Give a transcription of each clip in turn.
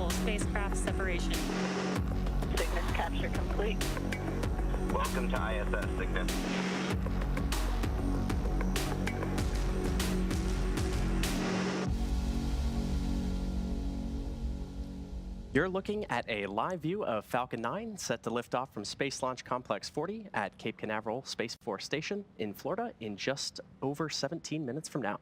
successful spacecraft separation. Cygnus capture complete. Welcome to ISS, Cygnus. You're looking at a live view of Falcon 9 set to lift off from Space Launch Complex 40 at Cape Canaveral Space Force Station in Florida in just over 17 minutes from now.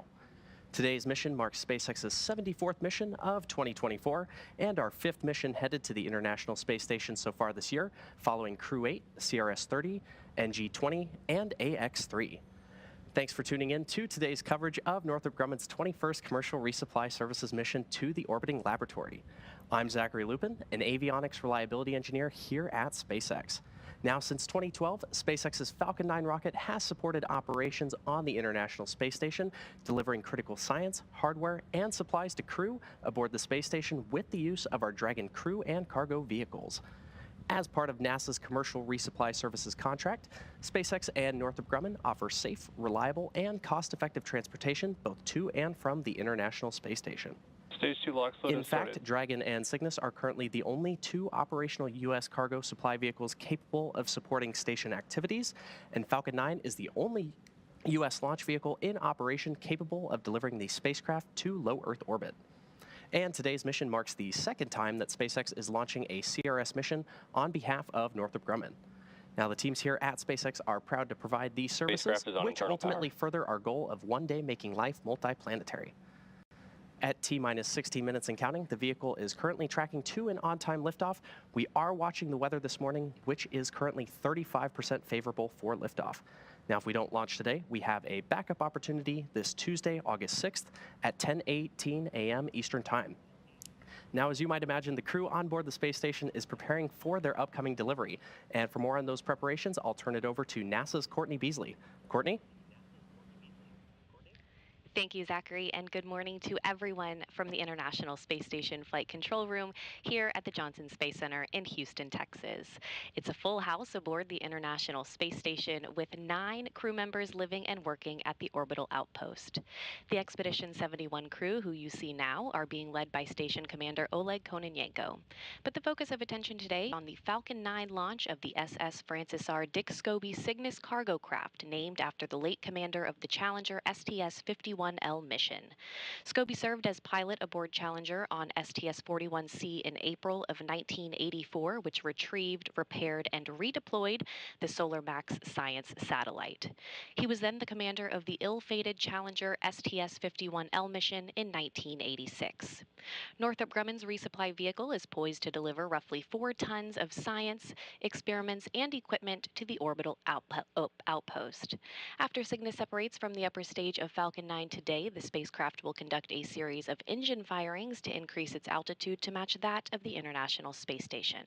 Today's mission marks SpaceX's 74th mission of 2024 and our 5th mission headed to the International Space Station so far this year, following Crew 8, CRS-30, NG-20, and AX-3. Thanks for tuning in to today's coverage of Northrop Grumman's 21st Commercial Resupply Services mission to the orbiting laboratory. I'm Zachary Lupin, an avionics reliability engineer here at SpaceX. Now, since 2012, SpaceX's Falcon 9 rocket has supported operations on the International Space Station, delivering critical science, hardware, and supplies to crew aboard the space station with the use of our Dragon crew and cargo vehicles. As part of NASA's Commercial Resupply Services contract, SpaceX and Northrop Grumman offer safe, reliable, and cost-effective transportation both to and from the International Space Station. Stage 2 lock slot In fact, Dragon and Cygnus are currently the only 2 operational U.S. cargo supply vehicles capable of supporting station activities, and Falcon 9 is the only U.S. launch vehicle in operation capable of delivering the spacecraft to low Earth orbit. And today's mission marks the 2nd time that SpaceX is launching a CRS mission on behalf of Northrop Grumman. Now, the teams here at SpaceX are proud to provide these services, which ultimately further our goal of one day making life multiplanetary. At T-minus 16 minutes and counting, the vehicle is currently tracking to an on-time liftoff. We are watching the weather this morning, which is currently 35% favorable for liftoff. Now, if we don't launch today, we have a backup opportunity this Tuesday, August 6th at 10:18 a.m. Eastern Time. Now, as you might imagine, the crew on board the space station is preparing for their upcoming delivery. And for more on those preparations, I'll turn it over to NASA's Courtney Beasley. Courtney? Thank you, Zachary, and good morning to everyone from the International Space Station Flight Control Room here at the Johnson Space Center in Houston, Texas. It's a full house aboard the International Space Station with 9 crew members living and working at the orbital outpost. The Expedition 71 crew, who you see now, are being led by Station Commander Oleg Kononenko. But the focus of attention today on the Falcon 9 launch of the SS Francis R. Dick Scobie Cygnus cargo craft, named after the late commander of the Challenger STS-51L mission. Scobie served as pilot aboard Challenger on STS-41C in April of 1984, which retrieved, repaired, and redeployed the Solar Max science satellite. He was then the commander of the ill-fated Challenger STS-51L mission in 1986. Northrop Grumman's resupply vehicle is poised to deliver roughly 4 tons of science, experiments, and equipment to the orbital outpost. After Cygnus separates from the upper stage of Falcon 9 today, the spacecraft will conduct a series of engine firings to increase its altitude to match that of the International Space Station.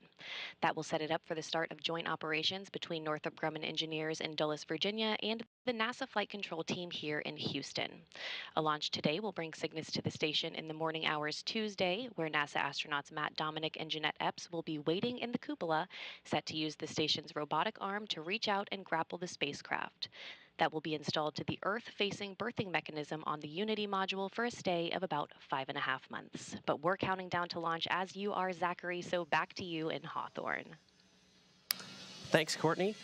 That will set it up for the start of joint operations between Northrop Grumman engineers in Dulles, Virginia, and the NASA Flight Control team here in Houston. A launch today will bring Cygnus to the station in the morning hours Tuesday, where NASA astronauts Matt Dominic and Jeanette Epps will be waiting in the cupola, set to use the station's robotic arm to reach out and grapple the spacecraft. That will be installed to the Earth-facing berthing mechanism on the Unity module for a stay of about 5.5 months. But we're counting down to launch as you are, Zachary, so back to you in Hawthorne. Thanks, Courtney.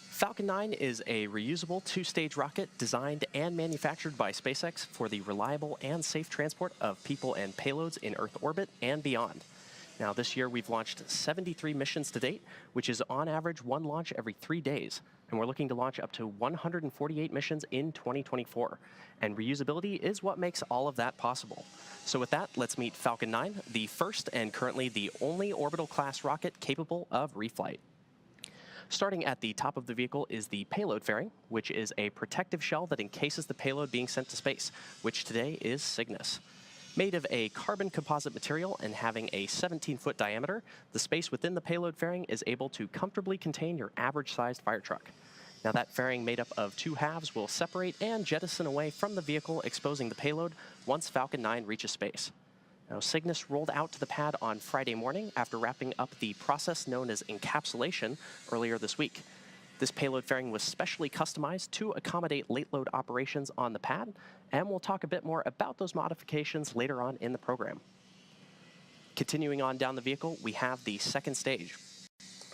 Falcon 9 is a reusable 2-stage rocket designed and manufactured by SpaceX for the reliable and safe transport of people and payloads in Earth orbit and beyond. Now, this year we've launched 73 missions to date, which is on average 1 launch every 3 days. And we're looking to launch up to 148 missions in 2024. And reusability is what makes all of that possible. So with that, let's meet Falcon 9, the first and currently the only orbital class rocket capable of reflight. Starting at the top of the vehicle is the payload fairing, which is a protective shell that encases the payload being sent to space, which today is Cygnus. Made of a carbon composite material and having a 17-foot diameter, the space within the payload fairing is able to comfortably contain your average-sized fire truck. Now, that fairing made up of 2 halves will separate and jettison away from the vehicle, exposing the payload once Falcon 9 reaches space. Now, Cygnus rolled out to the pad on Friday morning after wrapping up the process known as encapsulation earlier this week. This payload fairing was specially customized to accommodate late load operations on the pad, and we'll talk a bit more about those modifications later on in the program. Continuing on down the vehicle, we have the second stage.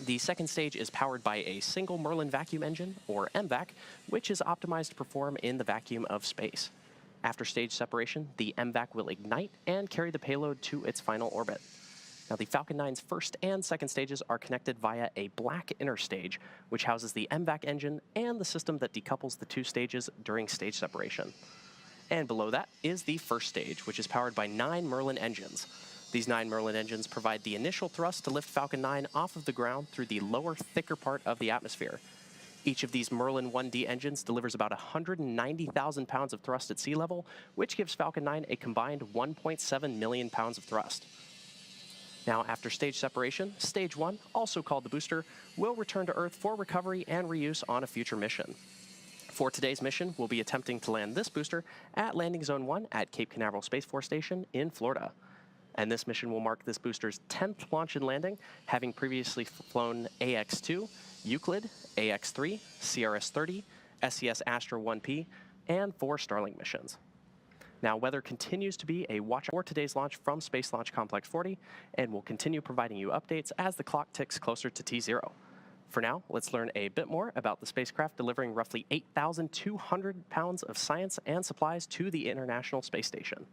The second stage is powered by a single Merlin vacuum engine, or MVAC, which is optimized to perform in the vacuum of space. After stage separation, the MVAC will ignite and carry the payload to its final orbit. Now, the Falcon 9's first and second stages are connected via a black inner stage, which houses the MVAC engine and the system that decouples the two stages during stage separation. And below that is the first stage, which is powered by 9 Merlin engines. These 9 Merlin engines provide the initial thrust to lift Falcon 9 off of the ground through the lower, thicker part of the atmosphere. Each of these Merlin 1D engines delivers about 190,000 pounds of thrust at sea level, which gives Falcon 9 a combined 1.7 million pounds of thrust. Now, after stage separation, Stage 1, also called the booster, will return to Earth for recovery and reuse on a future mission. For today's mission, we'll be attempting to land this booster at Landing Zone 1 at Cape Canaveral Space Force Station in Florida. And this mission will mark this booster's 10th launch and landing, having previously flown AX-2, Euclid, AX-3, CRS-30, SES Astra 1P, and 4 Starlink missions. Now, weather continues to be a watch for today's launch from Space Launch Complex 40, and we'll continue providing you updates as the clock ticks closer to T0. For now, let's learn a bit more about the spacecraft delivering roughly 8,200 pounds of science and supplies to the International Space Station.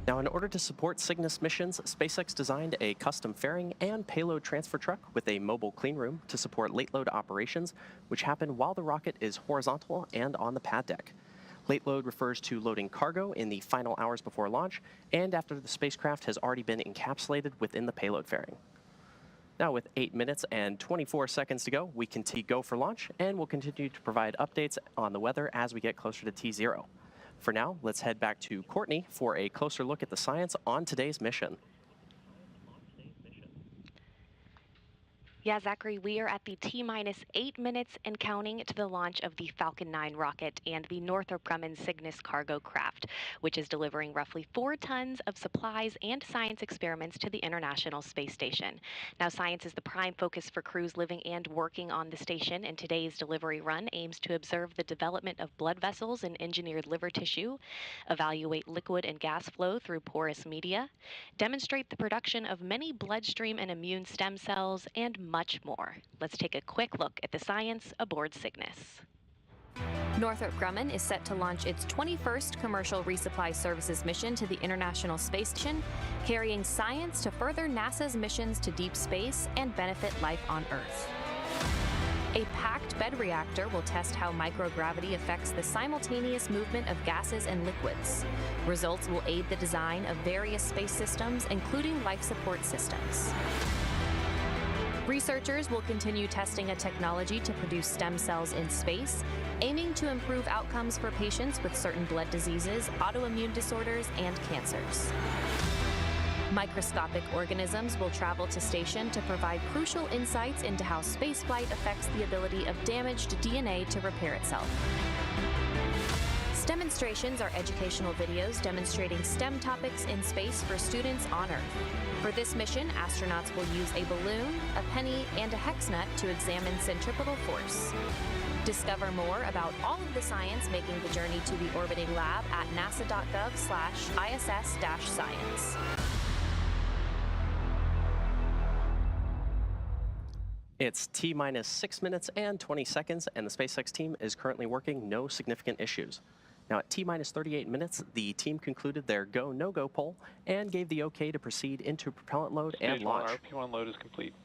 Now, in order to support Cygnus missions, SpaceX designed a custom fairing and payload transfer truck with a mobile clean room to support late load operations, which happen while the rocket is horizontal and on the pad deck. Late load refers to loading cargo in the final hours before launch and after the spacecraft has already been encapsulated within the payload fairing. Now, with 8 minutes and 24 seconds to go, we can go for launch, and we'll continue to provide updates on the weather as we get closer to T0. For now, let's head back to Courtney for a closer look at the science on today's mission. Yeah, Zachary, we are at the T-minus 8 minutes and counting to the launch of the Falcon 9 rocket and the Northrop Grumman Cygnus cargo craft, which is delivering roughly 4 tons of supplies and science experiments to the International Space Station. Now, science is the prime focus for crews living and working on the station, and today's delivery run aims to observe the development of blood vessels and engineered liver tissue, evaluate liquid and gas flow through porous media, demonstrate the production of many bloodstream and immune stem cells, and much more. Let's take a quick look at the science aboard Cygnus. Northrop Grumman is set to launch its 21st commercial resupply services mission to the International Space Station, carrying science to further NASA's missions to deep space and benefit life on Earth. A packed bed reactor will test how microgravity affects the simultaneous movement of gases and liquids. Results will aid the design of various space systems, including life support systems. Researchers will continue testing a technology to produce stem cells in space, aiming to improve outcomes for patients with certain blood diseases, autoimmune disorders, and cancers. Microscopic organisms will travel to station to provide crucial insights into how spaceflight affects the ability of damaged DNA to repair itself. Demonstrations are educational videos demonstrating STEM topics in space for students on Earth. For this mission, astronauts will use a balloon, a penny, and a hex nut to examine centripetal force. Discover more about all of the science making the journey to the orbiting lab at nasa.gov/ISS-science. It's T-minus 6 minutes and 20 seconds, and the SpaceX team is currently working no significant issues. Now, at T-minus 38 minutes, the team concluded their go, no-go poll and gave the okay to proceed into propellant load and launch. Stage 1 RP1 load is complete.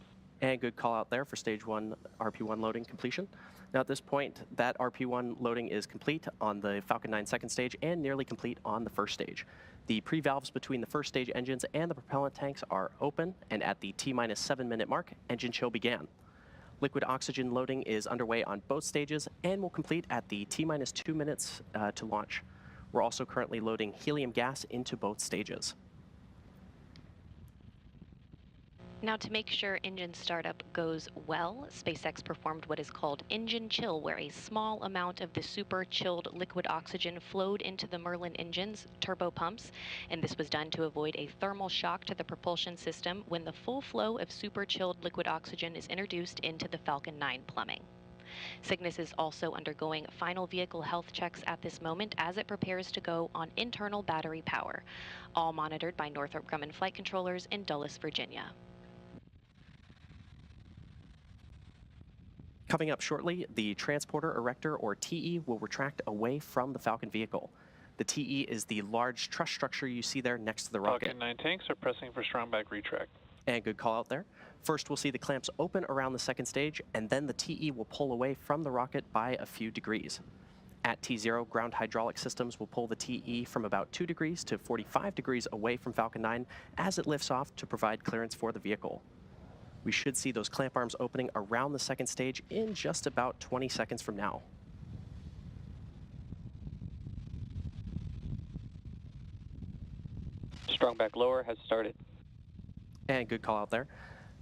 And good call out there for Stage 1 RP1 loading completion. Now, at this point, that RP1 loading is complete on the Falcon 9 second stage and nearly complete on the first stage. The pre-valves between the first stage engines and the propellant tanks are open, and at the T-minus 7 minute mark, engine chill began. Liquid oxygen loading is underway on both stages and will complete at the T-minus 2 minutes to launch. We're also currently loading helium gas into both stages. Now, to make sure engine startup goes well, SpaceX performed what is called engine chill, where a small amount of the super chilled liquid oxygen flowed into the Merlin engine's turbo pumps, and this was done to avoid a thermal shock to the propulsion system when the full flow of super chilled liquid oxygen is introduced into the Falcon 9 plumbing. Cygnus is also undergoing final vehicle health checks at this moment as it prepares to go on internal battery power, all monitored by Northrop Grumman flight controllers in Dulles, Virginia. Coming up shortly, the transporter erector, or TE, will retract away from the Falcon vehicle. The TE is the large truss structure you see there next to the rocket. Falcon 9 tanks are pressing for strong back retract. And good call out there. First, we'll see the clamps open around the second stage, and then the TE will pull away from the rocket by a few degrees. At T0, ground hydraulic systems will pull the TE from about 2 degrees to 45 degrees away from Falcon 9 as it lifts off to provide clearance for the vehicle. We should see those clamp arms opening around the second stage in just about 20 seconds from now. Strong back lower has started. And good call out there.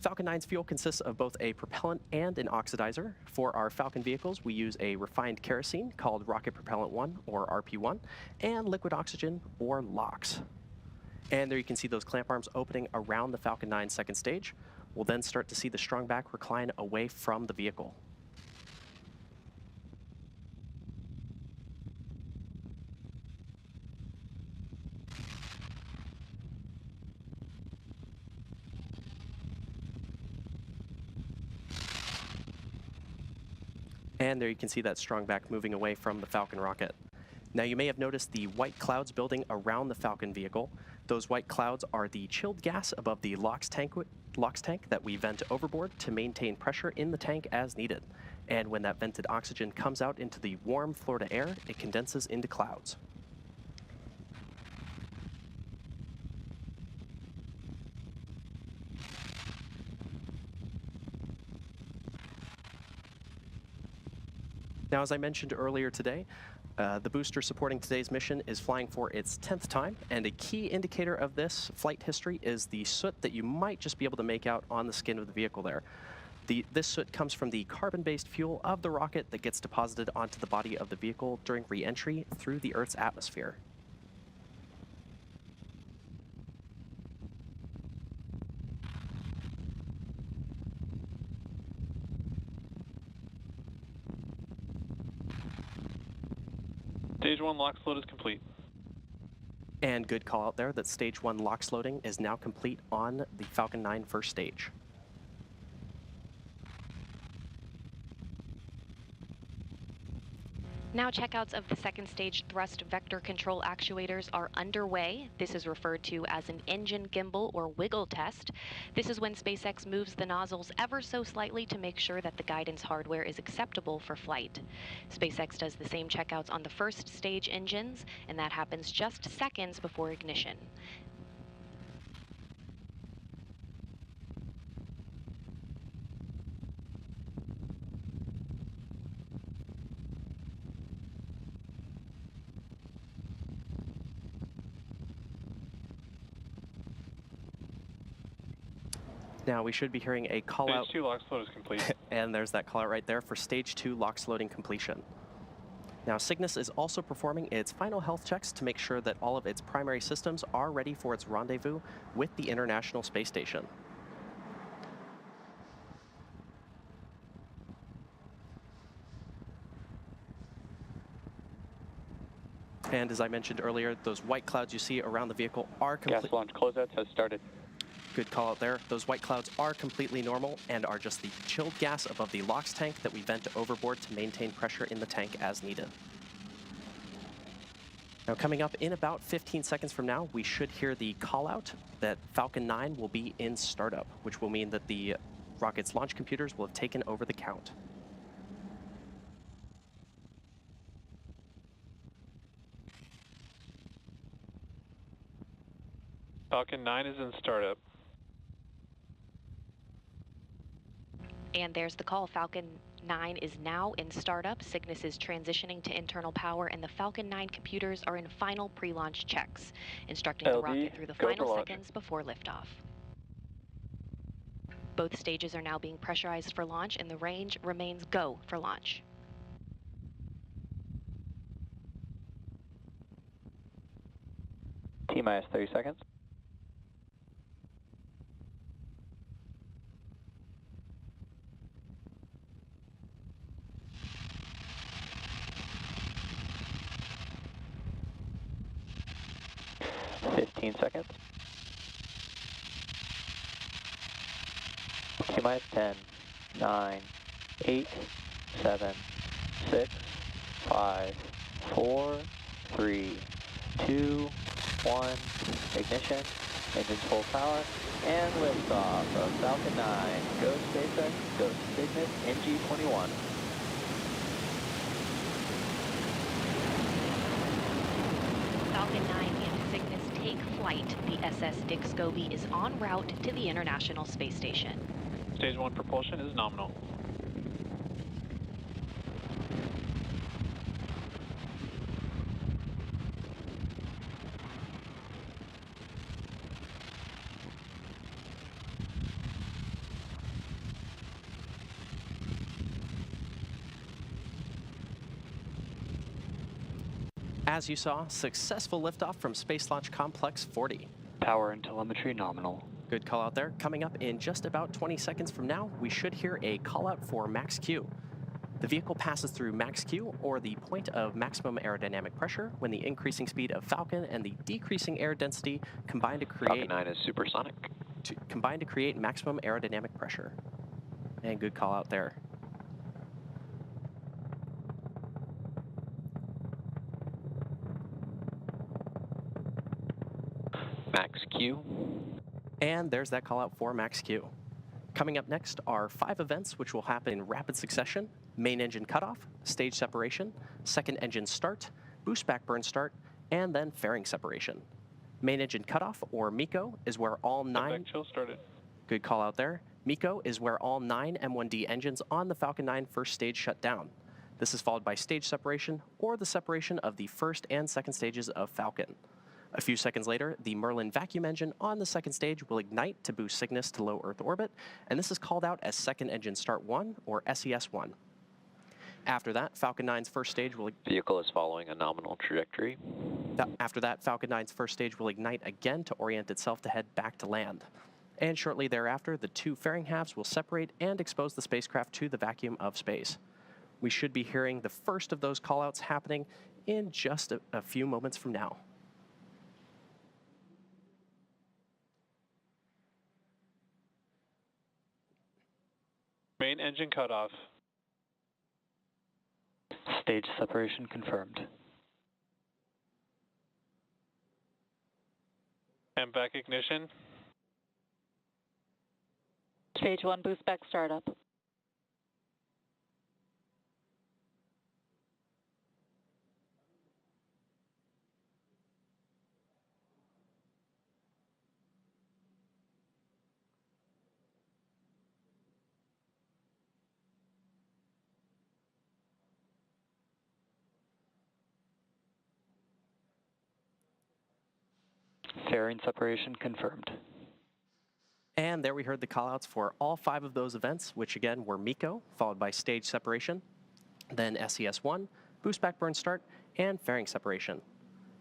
Falcon 9's fuel consists of both a propellant and an oxidizer. For our Falcon vehicles, we use a refined kerosene called Rocket Propellant 1, or RP1, and liquid oxygen, or LOX. And there you can see those clamp arms opening around the Falcon 9 second stage. We'll then start to see the strong back recline away from the vehicle. And there you can see that strong back moving away from the Falcon rocket. Now, you may have noticed the white clouds building around the Falcon vehicle. Those white clouds are the chilled gas above the LOX tank that we vent overboard to maintain pressure in the tank as needed. And when that vented oxygen comes out into the warm Florida air, it condenses into clouds. Now, as I mentioned earlier today, the booster supporting today's mission is flying for its 10th time, and a key indicator of this flight history is the soot that you might just be able to make out on the skin of the vehicle there. This soot comes from the carbon-based fuel of the rocket that gets deposited onto the body of the vehicle during re-entry through the Earth's atmosphere. Stage 1 LOX load is complete. And good call out there that Stage 1 LOX loading is now complete on the Falcon 9 first stage. Now checkouts of the second stage thrust vector control actuators are underway. This is referred to as an engine gimbal or wiggle test. This is when SpaceX moves the nozzles ever so slightly to make sure that the guidance hardware is acceptable for flight. SpaceX does the same checkouts on the first stage engines, and that happens just seconds before ignition. Now we should be hearing a call out. Stage 2 LOX load is complete. And there's that call out right there for Stage 2 LOX loading completion. Now Cygnus is also performing its final health checks to make sure that all of its primary systems are ready for its rendezvous with the International Space Station. And as I mentioned earlier, those white clouds you see around the vehicle are complete. Gas launch closeouts has started. Good call out there. Those white clouds are completely normal and are just the chilled gas above the LOX tank that we vent overboard to maintain pressure in the tank as needed. Now coming up in about 15 seconds from now, we should hear the call out that Falcon 9 will be in startup, which will mean that the rocket's launch computers will have taken over the count. Falcon 9 is in startup. And there's the call. Falcon 9 is now in startup. Cygnus is transitioning to internal power, and the Falcon 9 computers are in final pre-launch checks, instructing the rocket through the final seconds before liftoff. Both stages are now being pressurized for launch, and the range remains go for launch. T-minus 30 seconds. Seconds. T-minus 10, 9, 8, 7, 6, 5, 4, 3, 2, 1, ignition, engines full power, and liftoff of Falcon 9. Go SpaceX, go Cygnus, NG-21. Falcon 9 and Cygnus take flight. The SS Dick Scobie is en route to the International Space Station. Stage 1 propulsion is nominal. As you saw, successful liftoff from Space Launch Complex 40. Power and telemetry nominal. Good call out there. Coming up in just about 20 seconds from now, we should hear a call out for max Q. The vehicle passes through max Q, or the point of maximum aerodynamic pressure, when the increasing speed of Falcon and the decreasing air density combine to create Falcon 9 is supersonic. Combine to create maximum aerodynamic pressure. And good call out there. Max Q. And there's that call out for max Q. Coming up next are 5 events which will happen in rapid succession: main engine cutoff, stage separation, second engine start, boost back burn start, and then fairing separation. Main engine cutoff, or MECO, is where all 9... chill started. Good call out there. MECO is where all 9 M1D engines on the Falcon 9 first stage shut down. This is followed by stage separation, or the separation of the first and second stages of Falcon. A few seconds later, the Merlin vacuum engine on the second stage will ignite to boost Cygnus to low Earth orbit, and this is called out as Second Engine Start 1, or SES-1. After that, Falcon 9's first stage will... Vehicle is following a nominal trajectory. After that, Falcon 9's first stage will ignite again to orient itself to head back to land. And shortly thereafter, the two fairing halves will separate and expose the spacecraft to the vacuum of space. We should be hearing the first of those callouts happening in just a few moments from now. Main engine cutoff. Stage separation confirmed. MVAC ignition. Stage 1 boost back startup. Fairing separation confirmed. And there we heard the callouts for all 5 of those events, which again were MECO, followed by stage separation, then SES-1, boost back burn start, and fairing separation.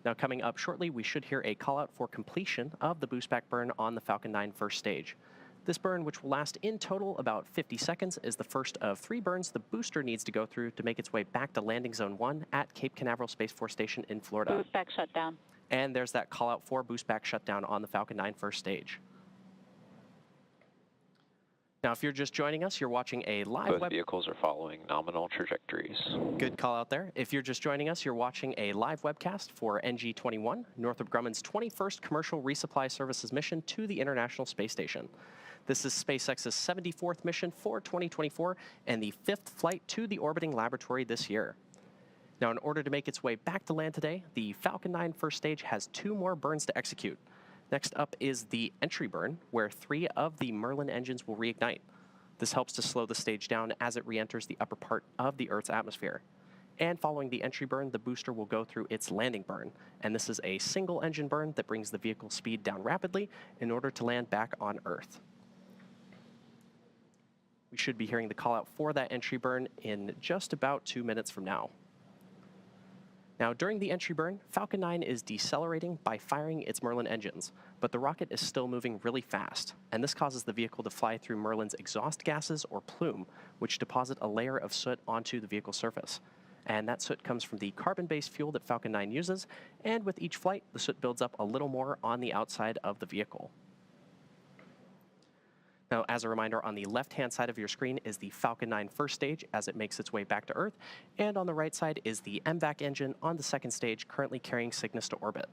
Now coming up shortly, we should hear a callout for completion of the boost back burn on the Falcon 9 first stage. This burn, which will last in total about 50 seconds, is the first of 3 burns the booster needs to go through to make its way back to landing zone 1 at Cape Canaveral Space Force Station in Florida. Boost back shutdown. And there's that callout for boost back shutdown on the Falcon 9 first stage. Now, if you're just joining us, you're watching a live Both vehicles are following nominal trajectories. Good call out there. If you're just joining us, you're watching a live webcast for NG-21, Northrop Grumman's 21st commercial resupply services mission to the International Space Station. This is SpaceX's 74th mission for 2024 and the 5th flight to the orbiting laboratory this year. Now, in order to make its way back to land today, the Falcon 9 first stage has 2 more burns to execute. Next up is the entry burn, where 3 of the Merlin engines will reignite. This helps to slow the stage down as it re-enters the upper part of the Earth's atmosphere. And following the entry burn, the booster will go through its landing burn. And this is a single engine burn that brings the vehicle speed down rapidly in order to land back on Earth. We should be hearing the call out for that entry burn in just about 2 minutes from now. Now, during the entry burn, Falcon 9 is decelerating by firing its Merlin engines, but the rocket is still moving really fast, and this causes the vehicle to fly through Merlin's exhaust gases, or plume, which deposit a layer of soot onto the vehicle surface. And that soot comes from the carbon-based fuel that Falcon 9 uses, and with each flight, the soot builds up a little more on the outside of the vehicle. Now, as a reminder, on the left-hand side of your screen is the Falcon 9 first stage as it makes its way back to Earth, and on the right side is the MVAC engine on the second stage currently carrying Cygnus to orbit.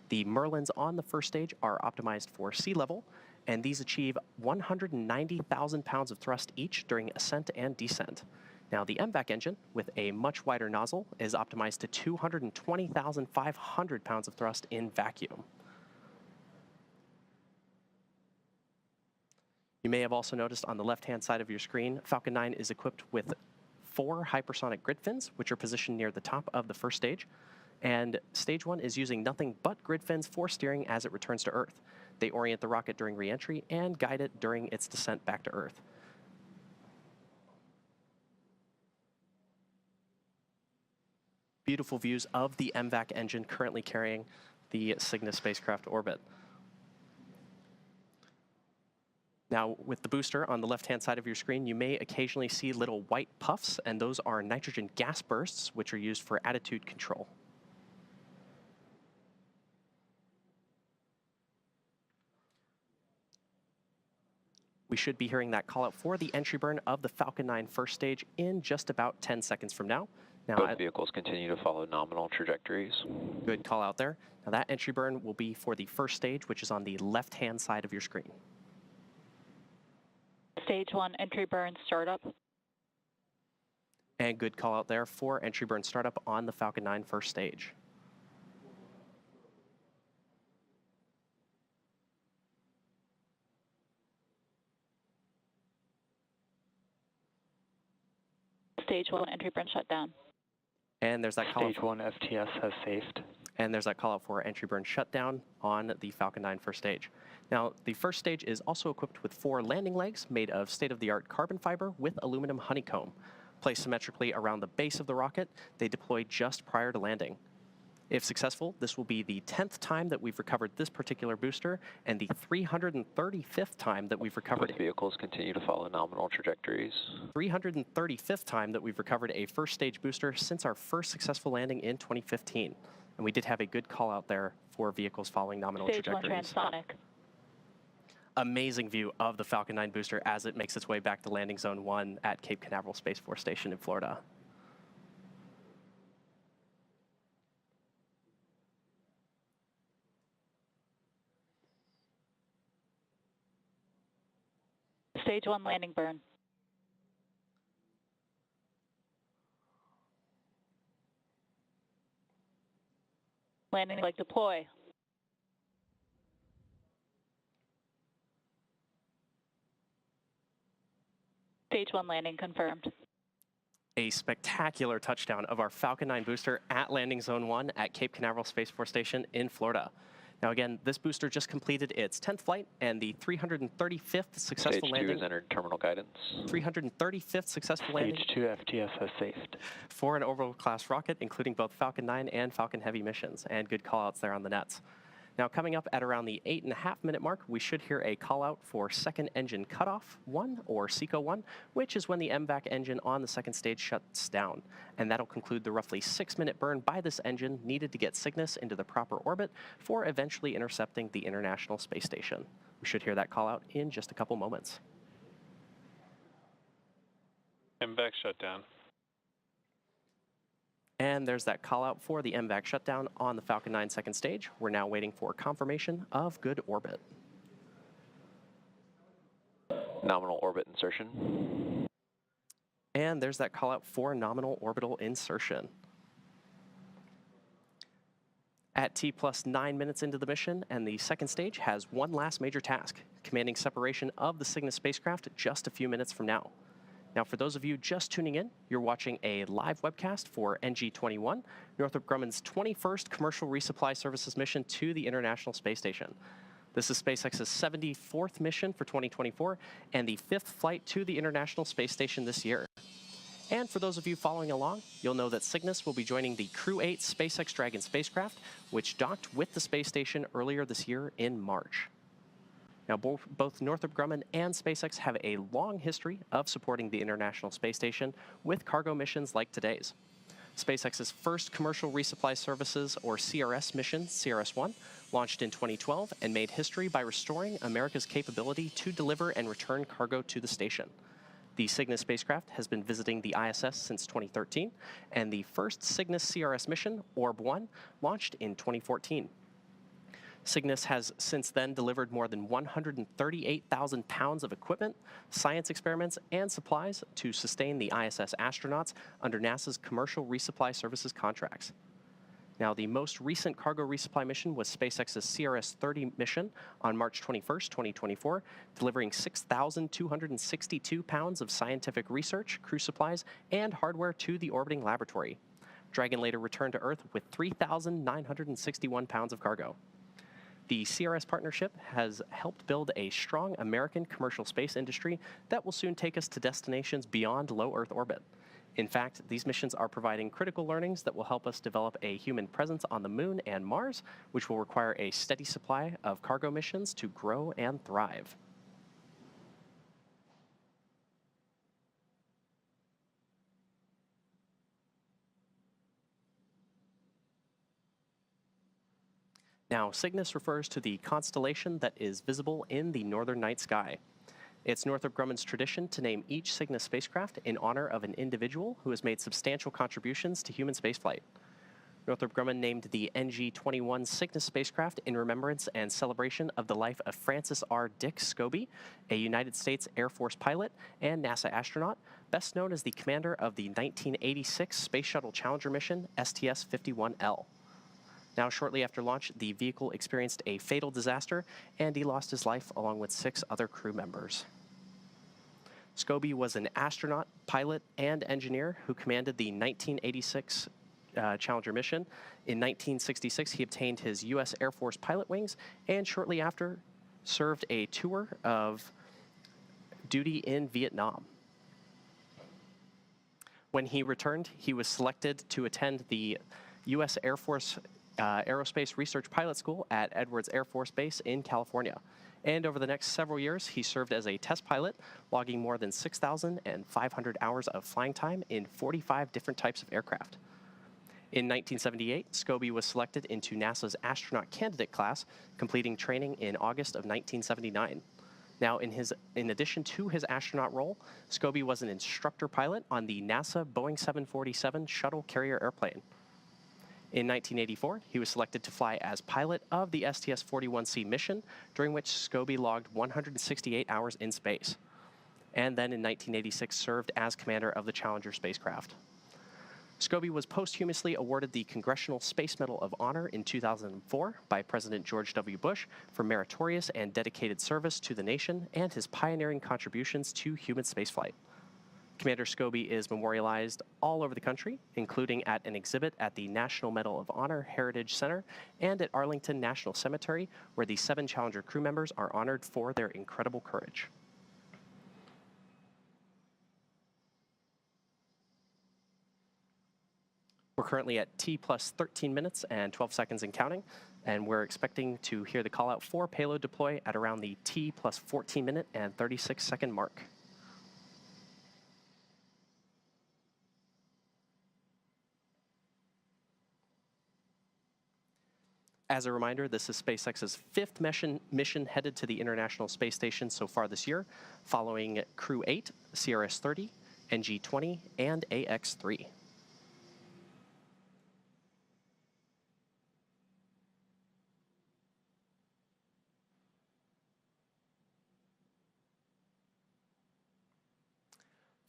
The Merlins on the first stage are optimized for sea level, and these achieve 190,000 pounds of thrust each during ascent and descent. Now, the MVAC engine, with a much wider nozzle, is optimized to 220,500 pounds of thrust in vacuum. You may have also noticed on the left-hand side of your screen, Falcon 9 is equipped with 4 hypersonic grid fins, which are positioned near the top of the first stage. And stage 1 is using nothing but grid fins for steering as it returns to Earth. They orient the rocket during re-entry and guide it during its descent back to Earth. Beautiful views of the MVAC engine currently carrying the Cygnus spacecraft to orbit. Now, with the booster on the left-hand side of your screen, you may occasionally see little white puffs, and those are nitrogen gas bursts, which are used for attitude control. We should be hearing that call out for the entry burn of the Falcon 9 first stage in just about 10 seconds from now. Both vehicles continue to follow nominal trajectories. Good call out there. Now, that entry burn will be for the first stage, which is on the left-hand side of your screen. Stage 1 entry burn startup. And good call out there for entry burn startup on the Falcon 9 first stage. Stage 1 entry burn shutdown. And there's that call. Stage 1 FTS has safed. And there's that call out for entry burn shutdown on the Falcon 9 first stage. Now, the first stage is also equipped with 4 landing legs made of state-of-the-art carbon fiber with aluminum honeycomb. Placed symmetrically around the base of the rocket, they deploy just prior to landing. If successful, this will be the 10th time that we've recovered this particular booster and the 335th time that we've recovered Both vehicles continue to follow nominal trajectories. 335th time that we've recovered a first stage booster since our first successful landing in 2015. And we did have a good call out there for vehicles following nominal Stage trajectories. 1 transonic. Amazing view of the Falcon 9 booster as it makes its way back to landing zone 1 at Cape Canaveral Space Force Station in Florida. Stage 1 landing burn. Landing leg deploy. Stage 1 landing confirmed. A spectacular touchdown of our Falcon 9 booster at landing zone 1 at Cape Canaveral Space Force Station in Florida. Now again, this booster just completed its 10th flight and the 335th successful landing. Stage 2 has entered terminal guidance. 335th successful landing. Stage 2 FTS has saved. For an orbital class rocket, including both Falcon 9 and Falcon Heavy missions, and good callouts there on the nets. Now coming up at around the 8.5-minute mark, we should hear a call out for second engine cutoff 1 or SECO 1, which is when the MVAC engine on the second stage shuts down. And that'll conclude the roughly 6-minute burn by this engine needed to get Cygnus into the proper orbit for eventually intercepting the International Space Station. We should hear that call out in just a couple moments. MVAC shutdown. And there's that call out for the MVAC shutdown on the Falcon 9 second stage. We're now waiting for confirmation of good orbit. Nominal orbit insertion. And there's that call out for nominal orbital insertion. At T plus 9 minutes into the mission, and the second stage has one last major task, commanding separation of the Cygnus spacecraft just a few minutes from now. Now, for those of you just tuning in, you're watching a live webcast for NG-21, Northrop Grumman's 21st commercial resupply services mission to the International Space Station. This is SpaceX's 74th mission for 2024 and the 5th flight to the International Space Station this year. And for those of you following along, you'll know that Cygnus will be joining the Crew 8 SpaceX Dragon spacecraft, which docked with the space station earlier this year in March. Now, both Northrop Grumman and SpaceX have a long history of supporting the International Space Station with cargo missions like today's. SpaceX's first commercial resupply services, or CRS mission, CRS-1, launched in 2012 and made history by restoring America's capability to deliver and return cargo to the station. The Cygnus spacecraft has been visiting the ISS since 2013, and the first Cygnus CRS mission, Orb-1, launched in 2014. Cygnus has since then delivered more than 138,000 pounds of equipment, science experiments, and supplies to sustain the ISS astronauts under NASA's commercial resupply services contracts. Now, the most recent cargo resupply mission was SpaceX's CRS-30 mission on March 21st, 2024, delivering 6,262 pounds of scientific research, crew supplies, and hardware to the orbiting laboratory. Dragon later returned to Earth with 3,961 pounds of cargo. The CRS partnership has helped build a strong American commercial space industry that will soon take us to destinations beyond low Earth orbit. In fact, these missions are providing critical learnings that will help us develop a human presence on the Moon and Mars, which will require a steady supply of cargo missions to grow and thrive. Now, Cygnus refers to the constellation that is visible in the northern night sky. It's Northrop Grumman's tradition to name each Cygnus spacecraft in honor of an individual who has made substantial contributions to human spaceflight. Northrop Grumman named the NG-21 Cygnus spacecraft in remembrance and celebration of the life of Francis R. Dick Scobie, a United States Air Force pilot and NASA astronaut, best known as the commander of the 1986 Space Shuttle Challenger mission, STS-51L. Now, shortly after launch, the vehicle experienced a fatal disaster, and he lost his life along with 6 other crew members. Scobie was an astronaut, pilot, and engineer who commanded the 1986 Challenger mission. In 1966, he obtained his U.S. Air Force pilot wings, and shortly after, served a tour of duty in Vietnam. When he returned, he was selected to attend the U.S. Air Force Aerospace Research Pilot School at Edwards Air Force Base in California. And over the next several years, he served as a test pilot, logging more than 6,500 hours of flying time in 45 different types of aircraft. In 1978, Scobie was selected into NASA's astronaut candidate class, completing training in August of 1979. Now, in addition to his astronaut role, Scobie was an instructor pilot on the NASA Boeing 747 shuttle carrier airplane. In 1984, he was selected to fly as pilot of the STS-41C mission, during which Scobie logged 168 hours in space. And then in 1986, served as commander of the Challenger spacecraft. Scobie was posthumously awarded the Congressional Space Medal of Honor in 2004 by President George W. Bush for meritorious and dedicated service to the nation and his pioneering contributions to human spaceflight. Commander Scobie is memorialized all over the country, including at an exhibit at the National Medal of Honor Heritage Center and at Arlington National Cemetery, where the 7 Challenger crew members are honored for their incredible courage. We're currently at T plus 13 minutes and 12 seconds and counting, and we're expecting to hear the call out for payload deploy at around the T plus 14 minute and 36 second mark. As a reminder, this is SpaceX's 5th mission headed to the International Space Station so far this year, following Crew 8, CRS-30, NG-20, and AX-3.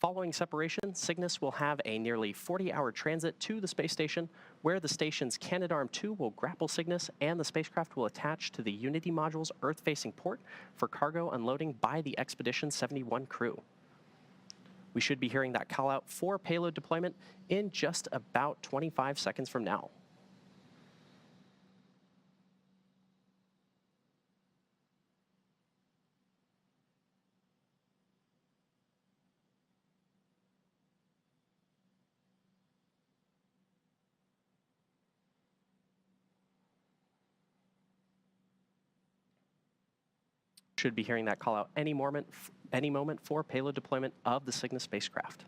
Following separation, Cygnus will have a nearly 40-hour transit to the space station, where the station's Canadarm2 will grapple Cygnus and the spacecraft will attach to the Unity module's Earth-facing port for cargo unloading by the Expedition 71 crew. We should be hearing that call out for payload deployment in just about 25 seconds from now. Should be hearing that call out any moment for payload deployment of the Cygnus spacecraft.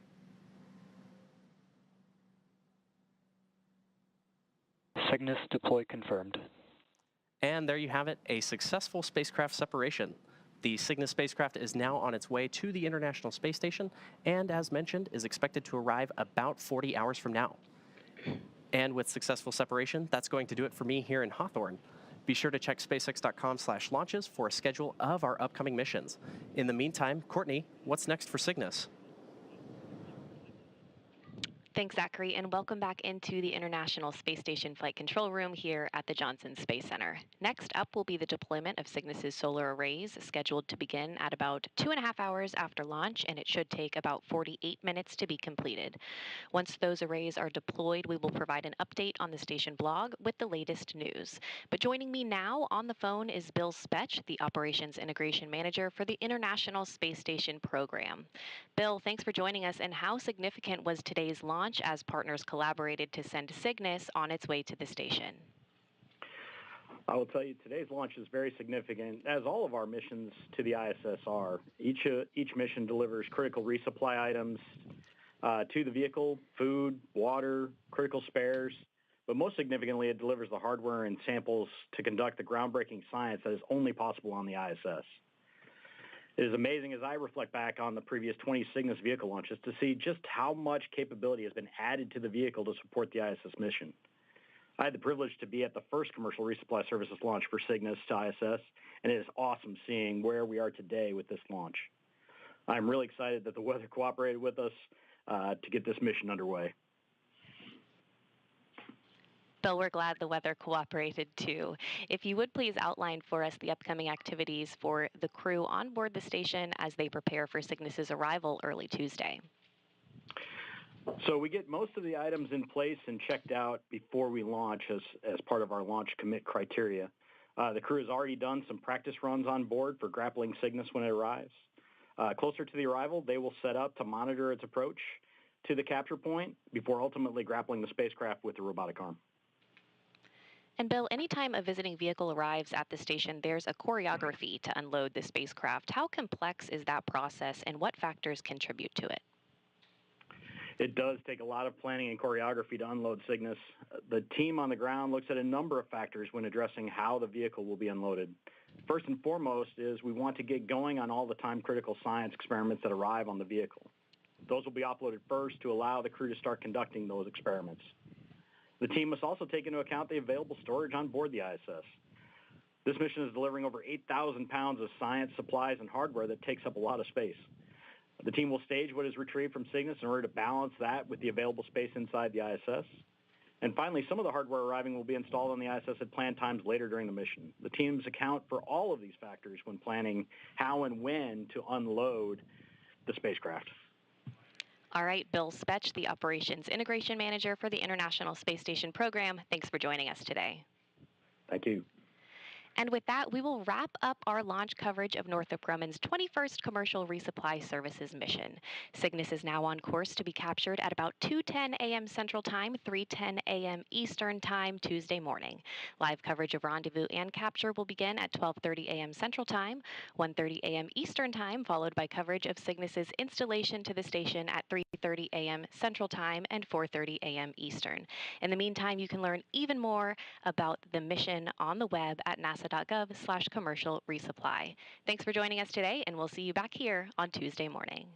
Cygnus deploy confirmed. And there you have it, a successful spacecraft separation. The Cygnus spacecraft is now on its way to the International Space Station, and as mentioned, is expected to arrive about 40 hours from now. And with successful separation, that's going to do it for me here in Hawthorne. Be sure to check spacex.com/launches for a schedule of our upcoming missions. In the meantime, Courtney, what's next for Cygnus? Thanks, Zachary, and welcome back into the International Space Station Flight Control Room here at the Johnson Space Center. Next up will be the deployment of Cygnus's solar arrays, scheduled to begin at about 2.5 hours after launch, and it should take about 48 minutes to be completed. Once those arrays are deployed, we will provide an update on the station blog with the latest news. But joining me now on the phone is Bill Spetch, the Operations Integration Manager for the International Space Station program. Bill, thanks for joining us, and how significant was today's launch as partners collaborated to send Cygnus on its way to the station? I will tell you, today's launch is very significant, as all of our missions to the ISS are. Each mission delivers critical resupply items to the vehicle, food, water, critical spares, but most significantly, it delivers the hardware and samples to conduct the groundbreaking science that is only possible on the ISS. It is amazing as I reflect back on the previous 20 Cygnus vehicle launches to see just how much capability has been added to the vehicle to support the ISS mission. I had the privilege to be at the first commercial resupply services launch for Cygnus to ISS, and it is awesome seeing where we are today with this launch. I'm really excited that the weather cooperated with us to get this mission underway. Bill, we're glad the weather cooperated too. If you would please outline for us the upcoming activities for the crew on board the station as they prepare for Cygnus's arrival early Tuesday. So we get most of the items in place and checked out before we launch as part of our launch commit criteria. The crew has already done some practice runs on board for grappling Cygnus when it arrives. Closer to the arrival, they will set up to monitor its approach to the capture point before ultimately grappling the spacecraft with the robotic arm. And Bill, anytime a visiting vehicle arrives at the station, there's a choreography to unload the spacecraft. How complex is that process, and what factors contribute to it? It does take a lot of planning and choreography to unload Cygnus. The team on the ground looks at a number of factors when addressing how the vehicle will be unloaded. First and foremost is we want to get going on all the time-critical science experiments that arrive on the vehicle. Those will be uploaded first to allow the crew to start conducting those experiments. The team must also take into account the available storage on board the ISS. This mission is delivering over 8,000 pounds of science, supplies, and hardware that takes up a lot of space. The team will stage what is retrieved from Cygnus in order to balance that with the available space inside the ISS. And finally, some of the hardware arriving will be installed on the ISS at planned times later during the mission. The teams account for all of these factors when planning how and when to unload the spacecraft. All right, Bill Spetch, the Operations Integration Manager for the International Space Station Program. Thanks for joining us today. Thank you. And with that, we will wrap up our launch coverage of Northrop Grumman's 21st Commercial Resupply Services mission. Cygnus is now on course to be captured at about 2:10 a.m. Central Time, 3:10 a.m. Eastern Time, Tuesday morning. Live coverage of rendezvous and capture will begin at 12:30 a.m. Central Time, 1:30 a.m. Eastern Time, followed by coverage of Cygnus's installation to the station at 3:30 a.m. Central Time and 4:30 a.m. Eastern. In the meantime, you can learn even more about the mission on the web at nasa.gov/commercial resupply. Thanks for joining us today, and we'll see you back here on Tuesday morning.